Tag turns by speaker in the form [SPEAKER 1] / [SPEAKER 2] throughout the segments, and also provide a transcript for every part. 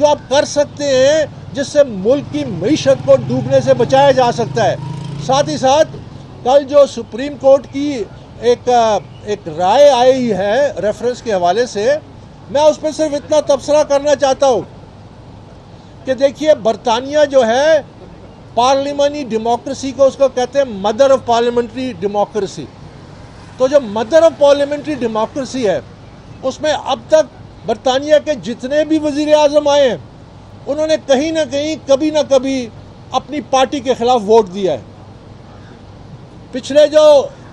[SPEAKER 1] جو آپ کر سکتے ہیں جس سے ملک کی معیشت کو ڈوبنے سے بچایا جا سکتا ہے. ساتھ ہی ساتھ کل جو سپریم کورٹ کی ایک رائے آئی ہے ریفرنس کے حوالے سے، میں اس پہ صرف اتنا تبصرہ کرنا چاہتا ہوں کہ دیکھیے برطانیہ جو ہے پارلیمانی ڈیموکریسی کو اس کو کہتے ہیں مدر آف پارلیمنٹری ڈیموکریسی. تو جو مدر آف پارلیمنٹری ڈیموکریسی ہے اس میں اب تک برطانیہ کے جتنے بھی وزیر اعظم آئے ہیں انہوں نے کہیں نہ کہیں کبھی نہ کبھی اپنی پارٹی کے خلاف ووٹ دیا ہے. پچھلے جو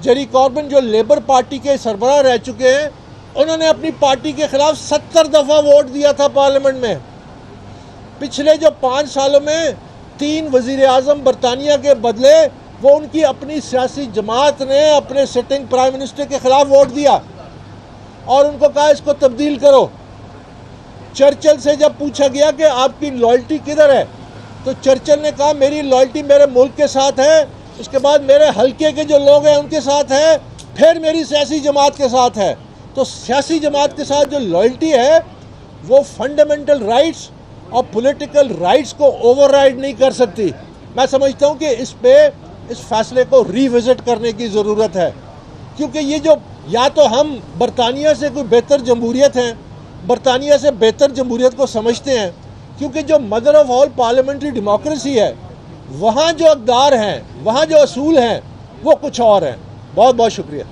[SPEAKER 1] جیری کاربن جو لیبر پارٹی کے سربراہ رہ چکے ہیں انہوں نے اپنی پارٹی کے خلاف 70 دفعہ ووٹ دیا تھا پارلیمنٹ میں. پچھلے جو 5 سالوں میں 3 وزیر اعظم برطانیہ کے بدلے وہ ان کی اپنی سیاسی جماعت نے اپنے سٹنگ پرائم منسٹر کے خلاف ووٹ دیا اور ان کو کہا اس کو تبدیل کرو. چرچل سے جب پوچھا گیا کہ آپ کی لائلٹی کدھر ہے تو چرچل نے کہا میری لائلٹی میرے ملک کے ساتھ ہے، اس کے بعد میرے حلقے کے جو لوگ ہیں ان کے ساتھ ہے، پھر میری سیاسی جماعت کے ساتھ ہے. تو سیاسی جماعت کے ساتھ جو لائلٹی ہے وہ فنڈامنٹل رائٹس اور پولیٹیکل رائٹس کو اوور رائڈ نہیں کر سکتی. میں سمجھتا ہوں کہ اس فیصلے کو ری وزٹ کرنے کی ضرورت ہے، کیونکہ یہ جو یا تو ہم برطانیہ سے کوئی بہتر جمہوریت ہیں، برطانیہ سے بہتر جمہوریت کو سمجھتے ہیں، کیونکہ جو mother of all parliamentary democracy ہے وہاں جو اقدار ہیں، وہاں جو اصول ہیں وہ کچھ اور ہیں. بہت بہت شکریہ.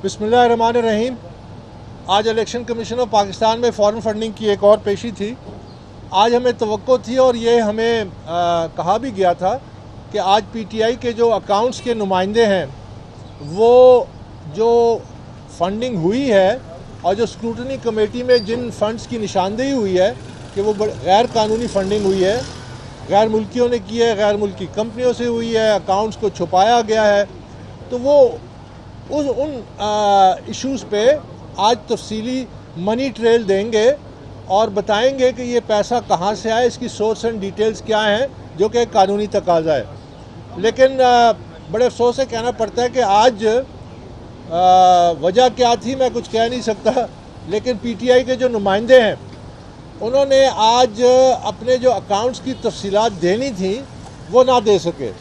[SPEAKER 1] بسم اللہ الرحمن الرحیم. آج الیکشن کمیشن آف پاکستان میں فارن فنڈنگ کی ایک اور پیشی تھی. آج ہمیں توقع تھی اور یہ ہمیں کہا بھی گیا تھا کہ آج پی ٹی آئی کے جو اکاؤنٹس کے نمائندے ہیں وہ جو فنڈنگ ہوئی ہے اور جو اسکروٹنی کمیٹی میں جن فنڈز کی نشاندہی ہوئی ہے کہ وہ غیر قانونی فنڈنگ ہوئی ہے، غیر ملکیوں نے کی ہے، غیر ملکی کمپنیوں سے ہوئی ہے، اکاؤنٹس کو چھپایا گیا ہے، تو وہ ان ایشوز پہ آج تفصیلی منی ٹریل دیں گے اور بتائیں گے کہ یہ پیسہ کہاں سے آئے، اس کی سورس اینڈ ڈیٹیلز کیا ہیں، جو کہ ایک قانونی تقاضا ہے. لیکن بڑے افسوس سے کہنا پڑتا ہے کہ آج وجہ کیا تھی میں کچھ کہہ نہیں سکتا، لیکن پی ٹی آئی کے جو نمائندے ہیں انہوں نے آج اپنے جو اکاؤنٹس کی تفصیلات دینی تھیں وہ نہ دے سکے،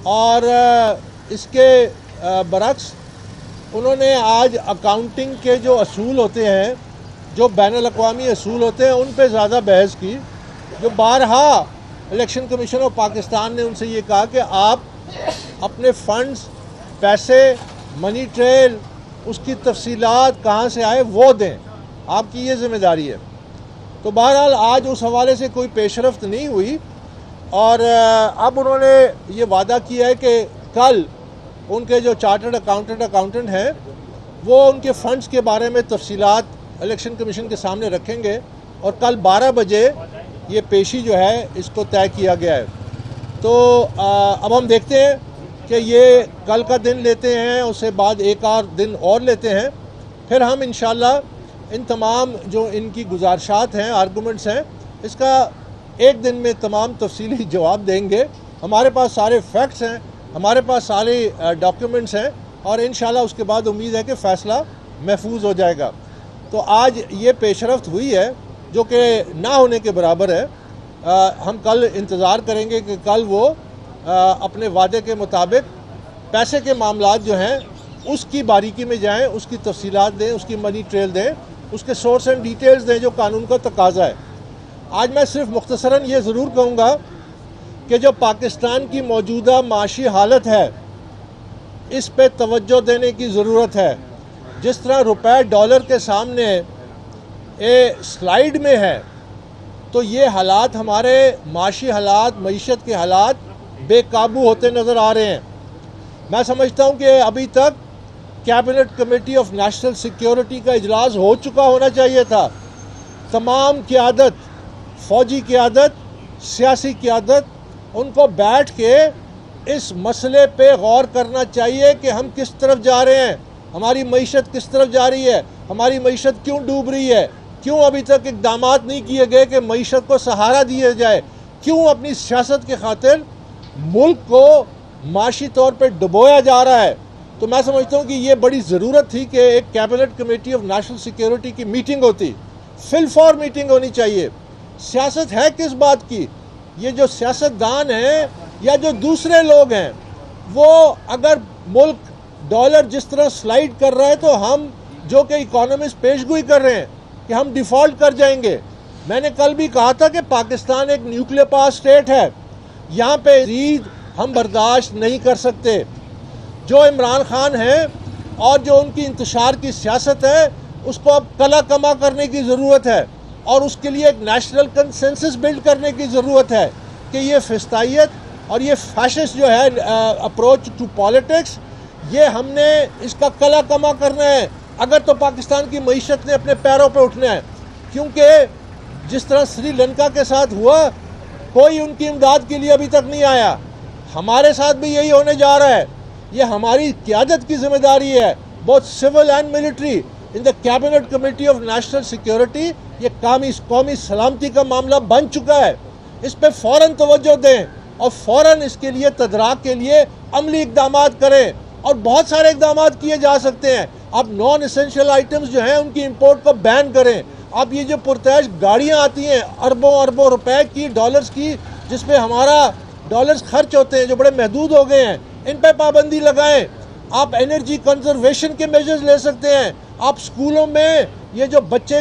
[SPEAKER 1] اور اس کے برعکس انہوں نے آج اکاؤنٹنگ کے جو اصول ہوتے ہیں، جو بین الاقوامی اصول ہوتے ہیں، ان پہ زیادہ بحث کی. جو بارہا الیکشن کمیشن آف پاکستان نے ان سے یہ کہا کہ آپ اپنے فنڈز، پیسے، منی ٹریل، اس کی تفصیلات کہاں سے آئے وہ دیں، آپ کی یہ ذمہ داری ہے. تو بہرحال آج اس حوالے سے کوئی پیش رفت نہیں ہوئی، اور اب انہوں نے یہ وعدہ کیا ہے کہ کل ان کے جو چارٹرڈ اکاؤنٹنٹ ہیں وہ ان کے فنڈز کے بارے میں تفصیلات الیکشن کمیشن کے سامنے رکھیں گے، اور کل 12 بجے یہ پیشی جو ہے اس کو طے کیا گیا ہے. تو اب ہم دیکھتے ہیں کہ یہ کل کا دن لیتے ہیں، اس سے بعد ایک اور دن اور لیتے ہیں، پھر ہم انشاءاللہ ان تمام جو ان کی گزارشات ہیں، آرگومنٹس ہیں، اس کا ایک دن میں تمام تفصیلی جواب دیں گے. ہمارے پاس سارے فیکٹس ہیں، ہمارے پاس سارے ڈاکیومنٹس ہیں، اور انشاءاللہ اس کے بعد امید ہے کہ فیصلہ محفوظ ہو جائے گا. تو آج یہ پیش رفت ہوئی ہے جو کہ نہ ہونے کے برابر ہے. ہم کل انتظار کریں گے کہ کل وہ اپنے وعدے کے مطابق پیسے کے معاملات جو ہیں اس کی باریکی میں جائیں، اس کی تفصیلات دیں، اس کی منی ٹریل دیں، اس کے سورس اینڈ ڈیٹیلز دیں جو قانون کا تقاضا ہے. آج میں صرف مختصراً یہ ضرور کہوں گا کہ جو پاکستان کی موجودہ معاشی حالت ہے اس پہ توجہ دینے کی ضرورت ہے. جس طرح روپے ڈالر کے سامنے سلائیڈ میں ہے، تو یہ حالات، ہمارے معاشی حالات، معیشت کے حالات بے قابو ہوتے نظر آ رہے ہیں. میں سمجھتا ہوں کہ ابھی تک cabinet committee of national security کا اجلاس ہو چکا ہونا چاہیے تھا. تمام قیادت، فوجی قیادت، سیاسی قیادت، ان کو بیٹھ کے اس مسئلے پہ غور کرنا چاہیے کہ ہم کس طرف جا رہے ہیں، ہماری معیشت کس طرف جا رہی ہے، ہماری معیشت کیوں ڈوب رہی ہے، کیوں ابھی تک اقدامات نہیں کیے گئے کہ معیشت کو سہارا دیا جائے، کیوں اپنی سیاست کے خاطر ملک کو معاشی طور پہ ڈبویا جا رہا ہے. تو میں سمجھتا ہوں کہ یہ بڑی ضرورت تھی کہ ایک cabinet committee of national security کی میٹنگ ہوتی، فل فور میٹنگ ہونی چاہیے، سیاست ہے کس بات کی؟ یہ جو سیاستدان ہیں یا جو دوسرے لوگ ہیں، وہ اگر ملک ڈالر جس طرح سلائیڈ کر رہا ہے تو ہم جو کہ اکانومسٹ پیش گوئی کر رہے ہیں کہ ہم ڈیفالٹ کر جائیں گے۔ میں نے کل بھی کہا تھا کہ پاکستان ایک نیوکلیئر پاور اسٹیٹ ہے، یہاں پہ مزید ہم برداشت نہیں کر سکتے۔ جو عمران خان ہیں اور جو ان کی انتشار کی سیاست ہے، اس کو اب کلا کما کرنے کی ضرورت ہے، اور اس کے لیے ایک نیشنل کنسنسس بلڈ کرنے کی ضرورت ہے کہ یہ فسطائیت اور یہ فیشسٹ جو ہے اپروچ ٹو پالیٹکس، یہ ہم نے اس کا کلا کما کرنا ہے اگر تو پاکستان کی معیشت نے اپنے پیروں پہ اٹھنا ہے۔ کیونکہ جس طرح سری لنکا کے ساتھ ہوا، کوئی ان کی امداد کے لیے ابھی تک نہیں آیا، ہمارے ساتھ بھی یہی ہونے جا رہا ہے۔ یہ ہماری قیادت کی ذمہ داری ہے، بہت civil and military, in the cabinet committee of national security. یہ قومی سلامتی کا معاملہ بن چکا ہے، اس پہ فوراً توجہ دیں اور فوراً اس کے لیے تدارک کے لیے عملی اقدامات کریں، اور بہت سارے اقدامات کیے جا سکتے ہیں۔ آپ نان اسینشیل آئٹمز جو ہیں ان کی امپورٹ کو بین کریں۔ اب یہ جو پرتعیش گاڑیاں آتی ہیں اربوں اربوں روپے کی، ڈالرز کی، جس پہ ہمارا ڈالرز خرچ ہوتے ہیں جو بڑے محدود ہو گئے ہیں، ان پہ پابندی لگائیں۔ آپ انرجی کنزرویشن کے میجرز لے سکتے ہیں۔ آپ سکولوں میں یہ جو بچے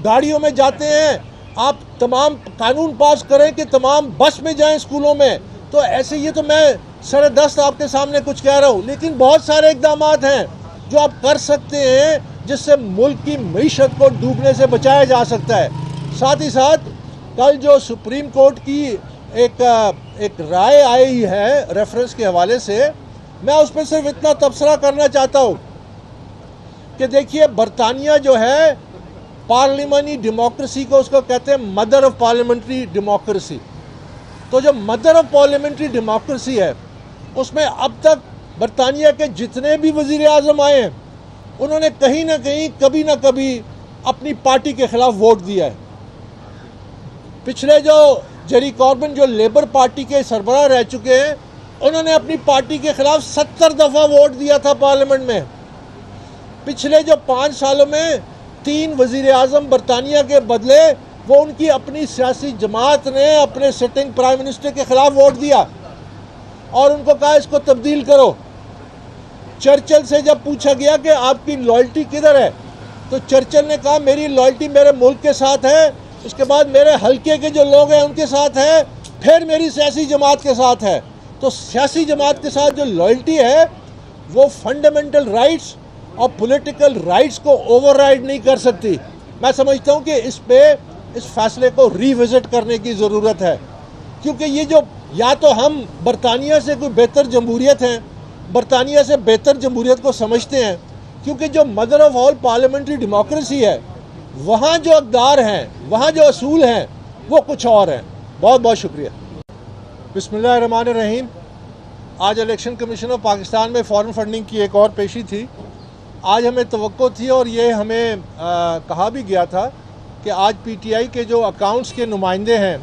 [SPEAKER 1] گاڑیوں میں جاتے ہیں، آپ تمام قانون پاس کریں کہ تمام بس میں جائیں سکولوں میں۔ تو ایسے یہ تو میں سر دست آپ کے سامنے کچھ کہہ رہا ہوں، لیکن بہت سارے اقدامات ہیں جو آپ کر سکتے ہیں جس سے ملک کی معیشت کو ڈوبنے سے بچایا جا سکتا ہے۔ ساتھ ہی ساتھ کل جو سپریم کورٹ کی ایک رائے آئی ہے ریفرنس کے حوالے سے، میں اس پہ صرف اتنا تبصرہ کرنا چاہتا ہوں کہ دیکھیے، برطانیہ جو ہے پارلیمانی ڈیموکریسی کو اس کو کہتے ہیں مدر آف پارلیمنٹری ڈیموکریسی۔ تو جو مدر آف پارلیمنٹری ڈیموکریسی ہے، اس میں اب تک برطانیہ کے جتنے بھی وزیر اعظم آئے ہیں، انہوں نے کہیں نہ کہیں کبھی نہ کبھی اپنی پارٹی کے خلاف ووٹ دیا ہے۔ پچھلے جو جیری کاربن جو لیبر پارٹی کے سربراہ رہ چکے ہیں، انہوں نے اپنی پارٹی کے خلاف 70 دفعہ ووٹ دیا تھا پارلیمنٹ میں۔ پچھلے جو 5 سالوں میں 3 وزیر اعظم برطانیہ کے بدلے وہ ان کی اپنی سیاسی جماعت نے اپنے سٹنگ پرائم منسٹر کے خلاف ووٹ دیا اور ان کو کہا اس کو تبدیل کرو۔ چرچل سے جب پوچھا گیا کہ آپ کی لائلٹی کدھر ہے، تو چرچل نے کہا میری لائلٹی میرے ملک کے ساتھ ہے، اس کے بعد میرے حلقے کے جو لوگ ہیں ان کے ساتھ ہے، پھر میری سیاسی جماعت کے ساتھ ہے۔ تو سیاسی جماعت کے ساتھ جو لائلٹی ہے وہ فنڈامنٹل رائٹس اور پولیٹیکل رائٹس کو اوور رائڈ نہیں کر سکتی۔ میں سمجھتا ہوں کہ اس فیصلے کو ری وزٹ کرنے کی ضرورت ہے، کیونکہ یہ جو یا تو ہم برطانیہ سے کوئی بہتر جمہوریت ہیں، برطانیہ سے بہتر جمہوریت کو سمجھتے ہیں، کیونکہ جو mother of all parliamentary democracy ہے، وہاں جو اقدار ہیں، وہاں جو اصول ہیں، وہ کچھ اور ہیں۔ بہت بہت شکریہ۔ بسم اللہ الرحمن الرحیم۔ آج الیکشن کمیشن آف پاکستان میں فارن فنڈنگ کی ایک اور پیشی تھی۔ آج ہمیں توقع تھی اور یہ ہمیں کہا بھی گیا تھا کہ آج پی ٹی آئی کے جو اکاؤنٹس کے نمائندے ہیں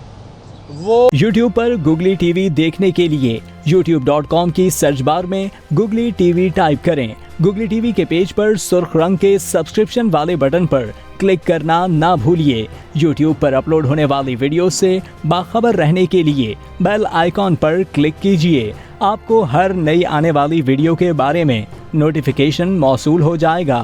[SPEAKER 1] وہ
[SPEAKER 2] یوٹیوب پر گوگلی ٹی وی دیکھنے کے لیے youtube.com کی سرچ بار میں گوگلی ٹی وی ٹائپ کریں۔ گوگلی ٹی وی کے پیج پر سرخ رنگ کے سبسکرپشن والے بٹن پر کلک کرنا نہ بھولیے۔ یوٹیوب پر اپلوڈ ہونے والی ویڈیو سے باخبر رہنے کے لیے بیل آئیکن پر کلک کیجیے۔ آپ کو ہر نئی آنے والی ویڈیو کے بارے میں نوٹیفیکیشن موصول ہو جائے گا۔